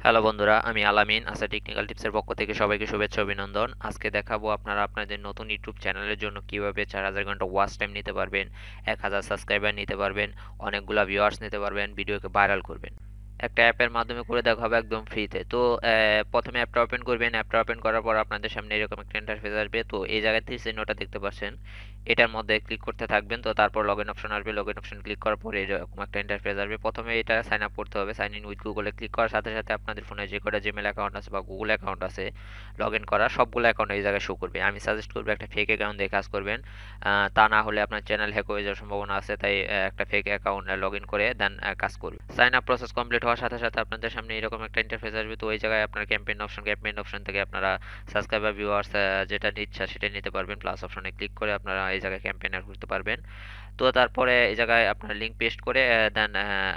Hello বন্ধুরা, আমি আলামিন আসা টেকনিক্যাল টিপসের পক্ষ থেকে সবাইকে শুভেচ্ছা অভিনন্দন। আজকে দেখাবো আপনারা আপনাদের নতুন ইউটিউব চ্যানেলের জন্য কিভাবে 4000 ঘন্টা ওয়াচ টাইম নিতে পারবেন, 1000 সাবস্ক্রাইবার নিতে পারবেন, অনেকগুলা ভিউয়ার্স নিতে পারবেন, ভিডিওকে ভাইরাল করবেন। একটা অ্যাপের মাধ্যমে করে দেখাবো একদম ফ্রিতে। তো প্রথমে অ্যাপটা ওপেন করবেন। অ্যাপটা ওপেন করার পর আপনাদের সামনে এরকম একটা ইন্টারফেস আসবে। তো এই জায়গায় তীর চিহ্নটা দেখতে পাচ্ছেন, এটার মধ্যে ক্লিক করতে থাকবেন। তো তারপর লগ ইন অপশন আসবে। লগ ইন অপশন ক্লিক করার পরে এরকম একটা ইন্টারফেস আসবে। প্রথমে এটা সাইন আপ করতে হবে। সাইন ইন উইথ গুগলে ক্লিক করার সাথে সাথে আপনাদের ফোনে যে কটা জিমেল অ্যাকাউন্ট আছে বা গুগল অ্যাকাউন্ট আছে লগ ইন করা, সবগুলো অ্যাকাউন্ট এই জায়গায় শো করবে। আমি সাজেস্ট করবো একটা ফেক অ্যাকাউন্ট দিয়ে কাজ করবেন। তা না হলে আপনার চ্যানেল হ্যাক হয়ে যাওয়ার সম্ভাবনা আছে। তাই একটা ফেক অ্যাকাউন্ট লগ ইন করে দেন কাজ করবে। সাইন আপ প্রসেস কমপ্লিট হওয়ার সাথে সাথে আপনাদের সামনে এরকম একটা ইন্টারফেস আসবে। তো ওই জায়গায় আপনার ক্যাম্পেইন অপশন থেকে আপনারা সাবস্ক্রাইবার ভিউয়ার্স যেটা ইচ্ছা সেটা নিতে পারবেন। প্লাস অপশনে ক্লিক করে আপনারা এই জায়গায় ক্যাম্পেইন এড করতে পারবেন। তো তারপরে এই জায়গায় আপনার লিঙ্ক পেস্ট করে দেন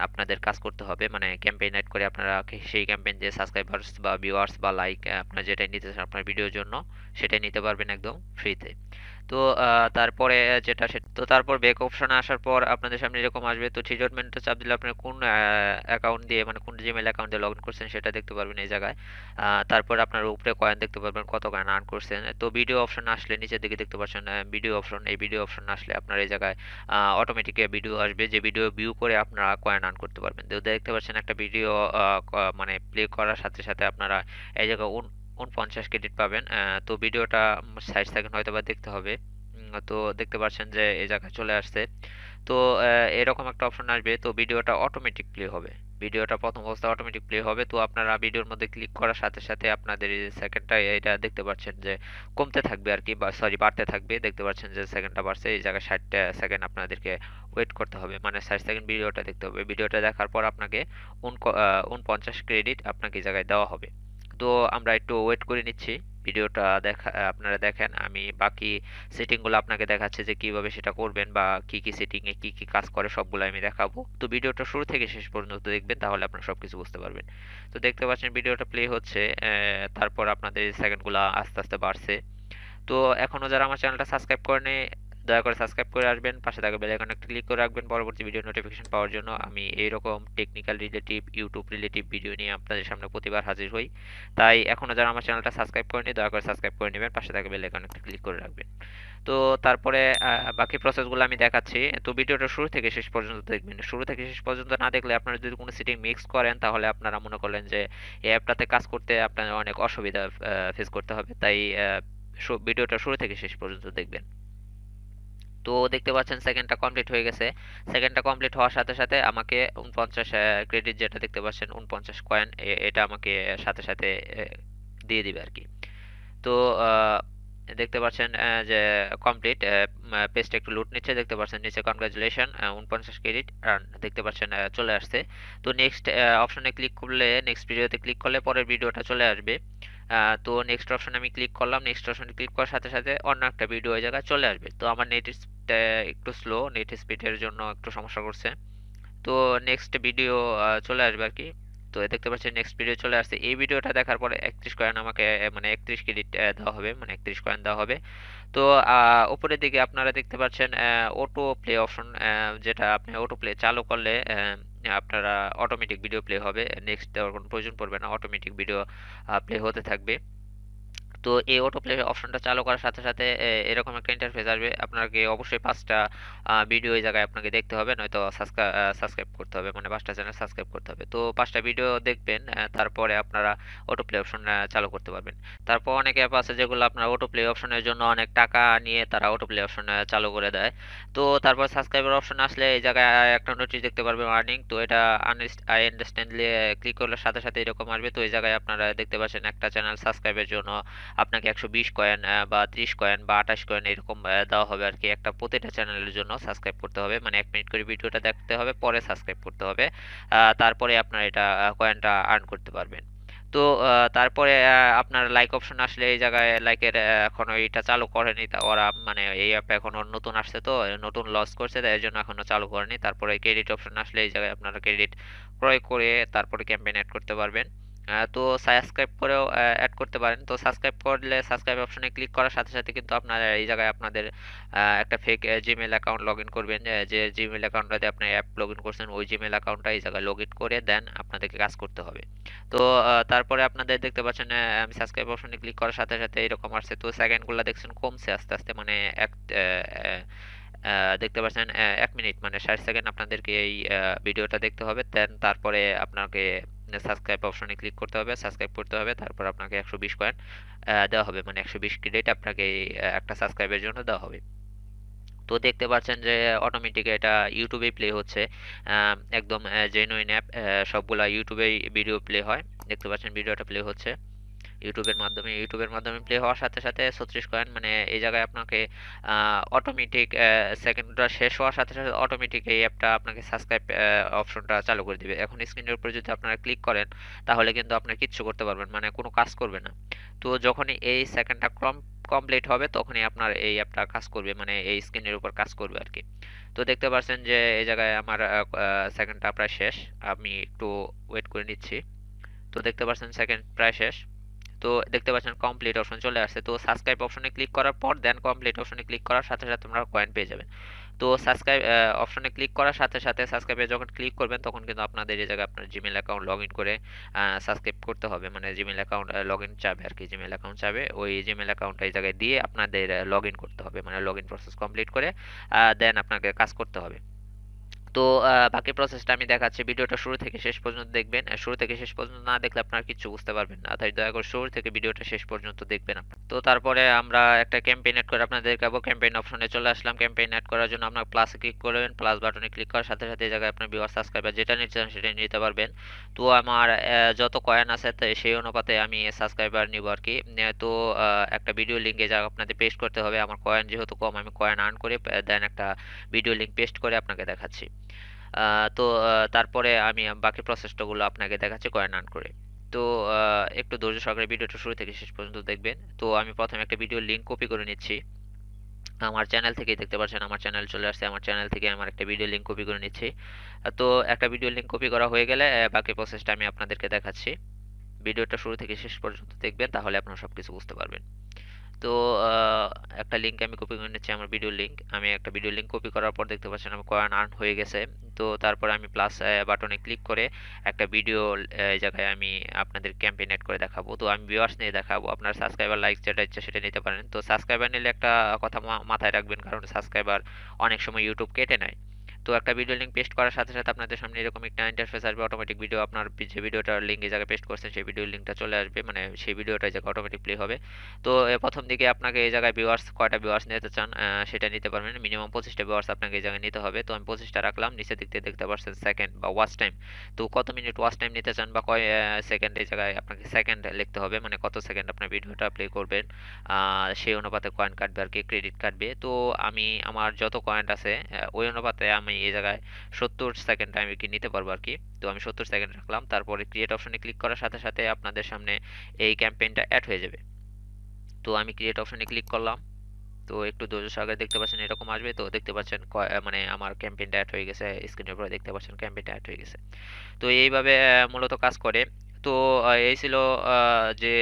আপনাদের কাজ করতে হবে, মানে ক্যাম্পেইন এড করে আপনারা সেই ক্যাম্পেইন যে সাবস্ক্রাইবার্স বা ভিউয়ার্স বা লাইক আপনার যেটাই নিতে চান আপনার ভিডিওর জন্য সেটাই নিতে পারবেন একদম ফ্রিতে। তো তারপরে তারপর ব্যাক অপশনে আসার পর আপনাদের সামনে এরকম আসবে। তো থ্রি ডট মেনুতে চাপ দিলে আপনার কোন অ্যাকাউন্ট দিয়ে, মানে কোন জিমেইল অ্যাকাউন্ট দিয়ে লগ ইন করছেন সেটা দেখতে পারবেন এই জায়গায়। তারপর আপনার উপরে কয়েন দেখতে পারবেন, কত কয়েন আর্ন করছেন। তো ভিডিও অপশন আসলে নিচের দিকে দেখতে পাচ্ছেন ভিডিও অপশন। এই ভিডিও অপশন আসলে আপনার এই জায়গায় অটোমেটিক ভিডিও আসবে, যে ভিডিও ভিউ করে আপনারা কয়েন আর্ন করতে পারবেন। তো দেখতে পাচ্ছেন একটা ভিডিও মানে প্লে করার সাথে সাথে আপনারা এই জায়গায় 49 ক্রেডিট পাবেন। তো ভিডিওটা 60 সেকেন্ড হয়তো বা দেখতে হবে। তো দেখতে পাচ্ছেন যে এই জায়গায় চলে আসছে। তো এরকম একটা অপশন আসবে। তো ভিডিওটা অটোমেটিক প্লে হবে। ভিডিওটা প্রথম অবস্থায় অটোমেটিক প্লে হবে। তো আপনারা ভিডিওর মধ্যে ক্লিক করার সাথে সাথে আপনাদের এই সেকেন্ডটা এটা দেখতে পাচ্ছেন যে কমতে থাকবে আর কি, বা সরি বাড়তে থাকবে। দেখতে পাচ্ছেন যে সেকেন্ডটা বাড়ছে। এই জায়গায় 60 সেকেন্ড আপনাদেরকে ওয়েট করতে হবে, মানে 60 সেকেন্ড ভিডিওটা দেখতে হবে। ভিডিওটা দেখার পর আপনাকে 49 ক্রেডিট আপনাকে এই জায়গায় দেওয়া হবে। তো আমরা একটু ওয়েট করে নিচ্ছি। ভিডিওটা আপনারা দেখেন, আমি বাকি সেটিংগুলো আপনাকে দেখাচ্ছি যে কিভাবে সেটা করবেন বা কি কি সেটিং এ কি কি কাজ করে সবগুলো আমি দেখাবো। তো ভিডিওটা শুরু থেকে শেষ পর্যন্ত দেখবেন, তাহলে আপনারা সবকিছু বুঝতে পারবেন। তো দেখতে পাচ্ছেন ভিডিওটা প্লে হচ্ছে। তারপর আপনাদের সেকেন্ডগুলো আস্তে আস্তে বাড়ছে। তো এখনো যারা আমার চ্যানেলটা সাবস্ক্রাইব করেনি, দয়া করে সাবস্ক্রাইব করে আসবেন। পাশে থাকা বেল আইকনে ক্লিক করে রাখবেন পরবর্তী ভিডিও নোটিফিকেশন পাওয়ার জন্য। আমি এইরকম technical relative, YouTube relative video নিয়ে আপনাদের সামনে প্রতিবার হাজির হই। তাই এখনো যারা আমার চ্যানেলটা সাবস্ক্রাইব করেনি, দয়া করে সাবস্ক্রাইব করে নেবেন। পাশে থাকা বেল আইকনে ক্লিক করে রাখবেন। তো তারপরে বাকি প্রসেসগুলো আমি দেখাচ্ছি। তো ভিডিওটা শুরু থেকে শেষ পর্যন্ত দেখবেন। শুরু থেকে শেষ পর্যন্ত না দেখলে আপনারা যদি কোনো সেটিং মিক্স করেন, তাহলে আপনারা মনে করলেন যে এই অ্যাপটাতে কাজ করতে আপনার অনেক অসুবিধা ফেস করতে হবে। তাই ভিডিওটা শুরু থেকে শেষ পর্যন্ত দেখবেন। তো দেখতে পাচ্ছেন সেকেন্ডটা কমপ্লিট হয়ে গেছে। সেকেন্ডটা কমপ্লিট হওয়ার সাথে সাথে আমাকে 49 ক্রেডিট, যেটা দেখতে পাচ্ছেন 49 কয়েন, এটা আমাকে সাথে সাথে দিয়ে দিবে আর কি। তো দেখতে পাচ্ছেন যে কমপ্লিট। পেজটা একটু লুট নিচ্ছে। দেখতে পাচ্ছেন নিচে কনগ্রাচুলেশন 49 ক্রেডিট আর্ন দেখতে পাচ্ছেন চলে আসছে। তো নেক্সট অপশনে ক্লিক করলে, নেক্সট ভিডিওতে ক্লিক করলে পরের ভিডিওটা চলে আসবে। তো নেক্সট অপশনে আমি ক্লিক করলাম। নেক্সট অপশনে ক্লিক করার সাথে সাথে অন্য একটা ভিডিও ওই জায়গায় চলে আসবে। তো আমার নেট একটু স্লো, নেট স্পিডের জন্য একটু সমস্যা করছে। তো নেক্সট ভিডিও চলে আসবে আর কি। তো দেখতে পাচ্ছেন নেক্সট ভিডিও চলে আসছে। এই ভিডিওটা দেখার পরে 31 কয়েন আমাকে মানে 31 ক্রেডিট দেওয়া হবে, মানে 31 কয়েন দেওয়া হবে। তো উপরের দিকে আপনারা দেখতে পাচ্ছেন অটো প্লে অপশন, যেটা আপনি অটো প্লে চালু করলে আপনারা অটোমেটিক ভিডিও প্লে হবে। নেক্সট দেওয়ার কোনো প্রয়োজন পড়বে না, অটোমেটিক ভিডিও প্লে হতে থাকবে। তো এই অটো প্লে অপশনটা চালু করার সাথে সাথে এরকম একটা ইন্টারফেস আসবে। আপনাকে অবশ্যই 5টা ভিডিও এই জায়গায় আপনাকে দেখতে হবে, নয়তো সাবস্ক্রাইব করতে হবে, মানে 5টা চ্যানেল সাবস্ক্রাইব করতে হবে। তো 5টা ভিডিও দেখবেন, তারপরে আপনারা অটো প্লে অপশন চালু করতে পারবেন। তারপর অনেক অ্যাপ আছে যেগুলো আপনার অটো প্লে অপশনের জন্য অনেক টাকা নিয়ে তারা অটো প্লে অপশন চালু করে দেয়। তো তারপর সাবস্ক্রাইবার অপশন আসলে এই জায়গায় একটা নোটিশ দেখতে পারবেন আর্নিং। তো এটা আই আন্ডারস্ট্যান্ডলি ক্লিক করলে সাথে সাথে এরকম আসবে। তো এই জায়গায় আপনারা দেখতে পাচ্ছেন একটা চ্যানেল সাবস্ক্রাইবের জন্য আপনাকে 120 কয়েন বা 30 কয়েন বা 28 কয়েন এরকম দেওয়া হবে আর কি। একটা প্রতিটা চ্যানেলের জন্য সাবস্ক্রাইব করতে হবে, মানে 1 মিনিট করে ভিডিওটা দেখতে হবে, পরে সাবস্ক্রাইব করতে হবে। তারপরে আপনার এটা কয়েনটা আর্ন করতে পারবেন। তো তারপরে আপনার লাইক অপশন আসলে এই জায়গায় লাইকের এখনো এটা চালু করেনি তা ওরা, মানে এই অ্যাপ এখনো নতুন আসছে, তো নতুন লঞ্চ করছে, তাই এর জন্য এখনো চালু করেনি। তারপরে ক্রেডিট অপশন আসলে এই জায়গায় আপনারা ক্রেডিট ক্রয় করে তারপরে ক্যাম্পেইন এড করতে পারবেন। তো সাবস্ক্রাইব করেও অ্যাড করতে পারেন। তো সাবস্ক্রাইব করলে সাবস্ক্রাইব অপশনে ক্লিক করার সাথে সাথে কিন্তু আপনারা এই জায়গায় আপনাদের একটা ফেক জিমেইল অ্যাকাউন্ট লগইন করবেন। যে জিমেইল অ্যাকাউন্টটা দিয়ে আপনি অ্যাপ লগইন করছেন ওই জিমেইল অ্যাকাউন্টটা এই জায়গায় লগইন করে দেন আপনাদেরকে কাজ করতে হবে। তো তারপরে আপনাদের দেখতে পাচ্ছেন আমি সাবস্ক্রাইব অপশনে ক্লিক করার সাথে সাথে এরকম আসছে। তো সেকেন্ডগুলো দেখছেন কমছে আস্তে আস্তে, মানে এক দেখতে পাচ্ছেন ১ মিনিট মানে ৬০ সেকেন্ড আপনাদেরকে এই ভিডিওটা দেখতে হবে। দেন তারপরে আপনাকে সাবস্ক্রাইব অপশনে ক্লিক করতে হবে, সাবস্ক্রাইব করতে হবে। তারপর আপনাকে ১২০ কয়েন দেওয়া হবে। মানে ১২০ ক্রেডিট আপনাকে এই একটা সাবস্ক্রাইবের জন্য দেওয়া হবে। তো দেখতে পাচ্ছেন যে অটোমেটিক এটা ইউটিউবেই প্লে হচ্ছে। একদম জেনুইন অ্যাপ। সবগুলা ইউটিউবেই ভিডিও প্লে হয়। দেখতে পাচ্ছেন ভিডিওটা প্লে হচ্ছে। ইউটিউবের মাধ্যমে প্লে হওয়ার সাথে সাথে ৩৬ কয়েন মানে এই জায়গায় আপনাকে অটোমেটিক সেকেন্ডটা শেষ হওয়ার সাথে সাথে অটোমেটিক এই অ্যাপটা আপনাকে সাবস্ক্রাইব অপশনটা চালু করে দিবে। এখন স্ক্রিনের উপরে যদি আপনারা ক্লিক করেন তাহলে কিন্তু আপনারা কিচ্ছু করতে পারবেন, মানে কোনো কাজ করবে না। তো যখনই এই সেকেন্ডটা কমপ্লিট হবে তখনই আপনার এই অ্যাপটা কাজ করবে, মানে এই স্ক্রিনের উপর কাজ করবে আরকি। তো দেখতে পাচ্ছেন যে এই জায়গায় আমার সেকেন্ডটা প্রায় শেষ। আমি একটু ওয়েট করে নিচ্ছি। তো দেখতে পাচ্ছেন সেকেন্ড প্রায় শেষ। তো দেখতে পাচ্ছেন কমপ্লিট অপশন চলে আসছে। তো সাবস্ক্রাইব অপশনে ক্লিক করার পর দেন কমপ্লিট অপশনে ক্লিক করার সাথে সাথে তোমরা কয়েন পেয়ে যাবেন। তো সাবস্ক্রাইব অপশনে ক্লিক করার সাথে সাথে সাবস্ক্রাইবে যখন ক্লিক করবেন তখন কিন্তু আপনাদের এই জায়গায় আপনার জিমেইল অ্যাকাউন্ট লগইন করে সাবস্ক্রাইব করতে হবে। মানে জিমেইল অ্যাকাউন্ট লগইন চাবে আরকি, জিমেইল অ্যাকাউন্ট চাবে। ওই জিমেইল অ্যাকাউন্টটা এই জায়গায় দিয়ে আপনাদের লগইন করতে হবে। মানে লগইন প্রসেস কমপ্লিট করে দেন আপনাকে কাজ করতে হবে। তো বাকি প্রসেসটা আমি দেখাচ্ছি। ভিডিওটা শুরু থেকে শেষ পর্যন্ত দেখবেন। শুরু থেকে শেষ পর্যন্ত না দেখলে আপনারা কিচ্ছু বুঝতে পারবেন না। তাই দয়া করে শুরু থেকে ভিডিওটা শেষ পর্যন্ত দেখবেন আপনারা। তো তারপরে আমরা একটা ক্যাম্পেইন এড করে আপনাদের দেখাবো। ক্যাম্পেইন অপশনে চলে আসলাম। ক্যাম্পেইন এড করার জন্য আপনার প্লাসে ক্লিক করবেন। প্লাস বাটনে ক্লিক করার সাথে সাথে এই জায়গায় আপনার ভিউয়ার সাবস্ক্রাইবার যেটা নিতে চান সেটা নিতে পারবেন। তো আমার যত কয়েন আছে সেই অনুপাতে আমি সাবস্ক্রাইবার নিব আরকি। তো একটা ভিডিও লিংক এই জায়গায় আপনাদের পেস্ট করতে হবে। আমার কয়েন যেহেতু কম আমি কয়েন আর্ন করে দেন একটা ভিডিও লিংক পেস্ট করে আপনাকে দেখাচ্ছি। তো তারপরে আমি বাকি প্রসেসটা আপনাকে দেখাচ্ছি কয়েন আর্ন করে। তো একটু ধৈর্য সহকারে ভিডিওটা শুরু থেকে শেষ পর্যন্ত দেখবেন। তো আমি প্রথমে একটা ভিডিও লিংক কপি করে নিচ্ছি। আমার চ্যানেল থেকেই দেখতে পাচ্ছেন আমার চ্যানেল চলে আসছে। আমার চ্যানেল থেকে আমার একটা ভিডিও লিংক কপি করে নিচ্ছি। তো একটা ভিডিও লিংক কপি করা হয়ে গেলে বাকি প্রসেসটা আমি আপনাদেরকে দেখাচ্ছি। ভিডিওটা শুরু থেকে শেষ পর্যন্ত দেখবেন তাহলে আপনারা সবকিছু বুঝতে পারবেন। তো আ একটা লিংক আমি কপি করে নিচ্ছি, আমার ভিডিও লিংক। আমি একটা ভিডিও লিংক কপি করার পর দেখতে পাচ্ছেন আমার কয়েন আর্ন হয়ে গেছে। তো তারপরে আমি প্লাস বাটনে ক্লিক করে একটা ভিডিও এই জায়গায় আমি আপনাদের ক্যাম্পেইন এড করে দেখাবো। তো আমি ভিউয়ার্স নিয়ে দেখাবো। আপনার সাবস্ক্রাইবার লাইক যেটা ইচ্ছা সেটা নিতে পারেন। তো সাবস্ক্রাইবার নিলে একটা কথা মাথায় রাখবেন, কারণ সাবস্ক্রাইবার অনেক সময় YouTube কেটে নেয়। তো একটা ভিডিও লিংক পেস্ট করার সাথে সাথে আপনাদের সামনে এরকম একটা ইন্টারফেস আসবে। অটোমেটিক ভিডিও আপনার যে ভিডিওটার লিংক এই জায়গায় পেস্ট করছেন সেই ভিডিওর লিংকটা চলে আসবে। মানে সেই ভিডিওটা এই জায়গায় অটোমেটিক প্লে হবে। তো প্রথম দিকে আপনাকে এই জায়গায় ভিউয়ার্স কয়টা ভিউয়ার্স নিতে চান সেটা নিতে পারবেন। মিনিমাম ২৫ টা ভিউয়ার্স আপনাকে এই জায়গায় নিতে হবে। তো আমি ২৫ টা রাখলাম। নিচের দিক থেকে দেখতে পাচ্ছেন সেকেন্ড বা ওয়াচ টাইম। তো কত মিনিট ওয়াচ টাইম নিতে চান বা কয় সেকেন্ড এই জায়গায় আপনাকে সেকেন্ড লিখতে হবে। মানে কত সেকেন্ড আপনার ভিডিওটা প্লে করবেন। সেই অনুপাতে কয়েন কাটবে আরকি, ক্রেডিট কাটবে। তো আমি আমার যত কয়েন আছে ওই অনুপাতে আমি এই জায়গায় ৭০ সেকেন্ড আমি কি নিতে পারবো আরকি। তো আমি ৭০ সেকেন্ড রাখলাম। তারপরে ক্রিয়েট অপশনে ক্লিক করার সাথে সাথে আপনাদের সামনে এই ক্যাম্পেইনটা এড হয়ে যাবে। তো আমি ক্রিয়েট অপশনে ক্লিক করলাম। তো একটু ধৈর্য সহকারে দেখতে পাচ্ছেন এরকম আসবে। তো দেখতে পাচ্ছেন মানে আমার ক্যাম্পেইনটা এড হয়ে গেছে। স্ক্রিনের উপরে দেখতে পাচ্ছেন ক্যাম্পেইনটা এড হয়ে গেছে। তো এইভাবে মূলত কাজ করে। তো এই ছিল যে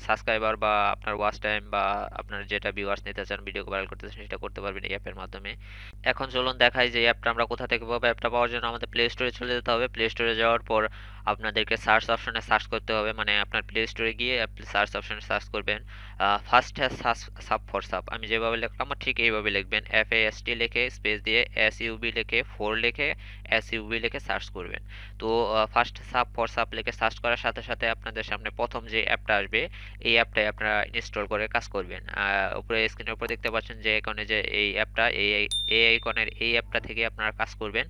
সাবস্ক্রাইবার বা আপনার ওয়াচ টাইম বা আপনার যেটা ভিউয়ার্স নিতে চান, ভিডিও ভাইরাল করতে চান সেটা করতে পারবেন এই অ্যাপের মাধ্যমে। এখন চলুন দেখাই যে এই অ্যাপটা আমরা কোথা থেকে পাবো। অ্যাপটা পাওয়ার জন্য আমাদের প্লে স্টোরে চলে যেতে হবে। প্লে স্টোরে যাওয়ার পর আপনাদেরকে সার্চ অপশনে সার্চ করতে হবে। মানে আপনার প্লে স্টোরে গিয়ে সার্চ অপশনে সার্চ করবেন। First has sub for sub আমি যেভাবে লিখলাম ঠিক এইভাবে লিখবেন। FAST লিখে স্পেস দিয়ে SUB লিখে 4 লিখে SUB লিখে সার্চ করবেন। তো ফার্স্ট সাব ফর সাব লিখে সার্চ করার সাথে সাথে আপনাদের সামনে প্রথম যে অ্যাপটা আসবে এই অ্যাপটাই আপনারা ইনস্টল করে কাজ করবেন। উপরে স্ক্রিনের উপর দেখতে পাচ্ছেন যে এখানে যে এই অ্যাপটা এই আইকনের এই অ্যাপটা থেকে আপনারা কাজ করবেন।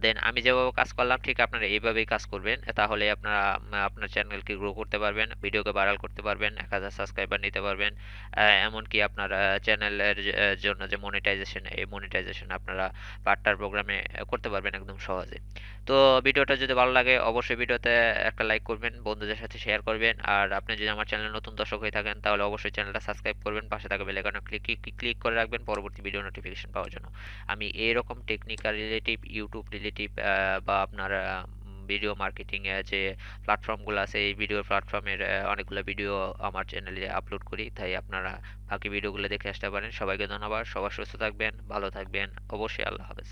দেন আমি যেভাবে কাজ করলাম ঠিক আপনারা এইভাবেই কাজ করবেন। তাহলে আপনারা আপনার চ্যানেলকে গ্রো করতে পারবেন, ভিডিওকে ভাইরাল করতে পারবেন, ১০০০ সাবস্ক্রাইবার নিতে পারবেন। এমনকি আপনার চ্যানেলের জন্য যে মনিটাইজেশন এই মনিটাইজেশন আপনারা পার্টনার প্রোগ্রামে করতে পারবেন একদম সহজে। তো ভিডিওটা যদি ভালো লাগে অবশ্যই ভিডিওতে একটা লাইক করবেন, বন্ধুদের সাথে শেয়ার করবেন। আর আপনি যদি আমার চ্যানেলে নতুন দর্শক হয়ে থাকেন তাহলে অবশ্যই চ্যানেলটা সাবস্ক্রাইব করবেন, পাশে থাকা বেল আইকনে ক্লিক করে রাখবেন পরবর্তী ভিডিও নোটিফিকেশন পাওয়ার জন্য। আমি এইরকম টেকনিক্যাল রিলেটিভ, ইউটিউব রিলেটিভ বা আপনার ভিডিও মার্কেটিং এ যে প্ল্যাটফর্মগুলো আছে এই ভিডিও প্ল্যাটফর্মের অনেকগুলো ভিডিও আমার চ্যানেলে আপলোড করি, তাই আপনারা বাকি ভিডিওগুলো দেখে আসতে পারেন। সবাইকে ধন্যবাদ, সবাই সুস্থ থাকবেন, ভালো থাকবেন, অবশ্যই আল্লাহ হাফেজ।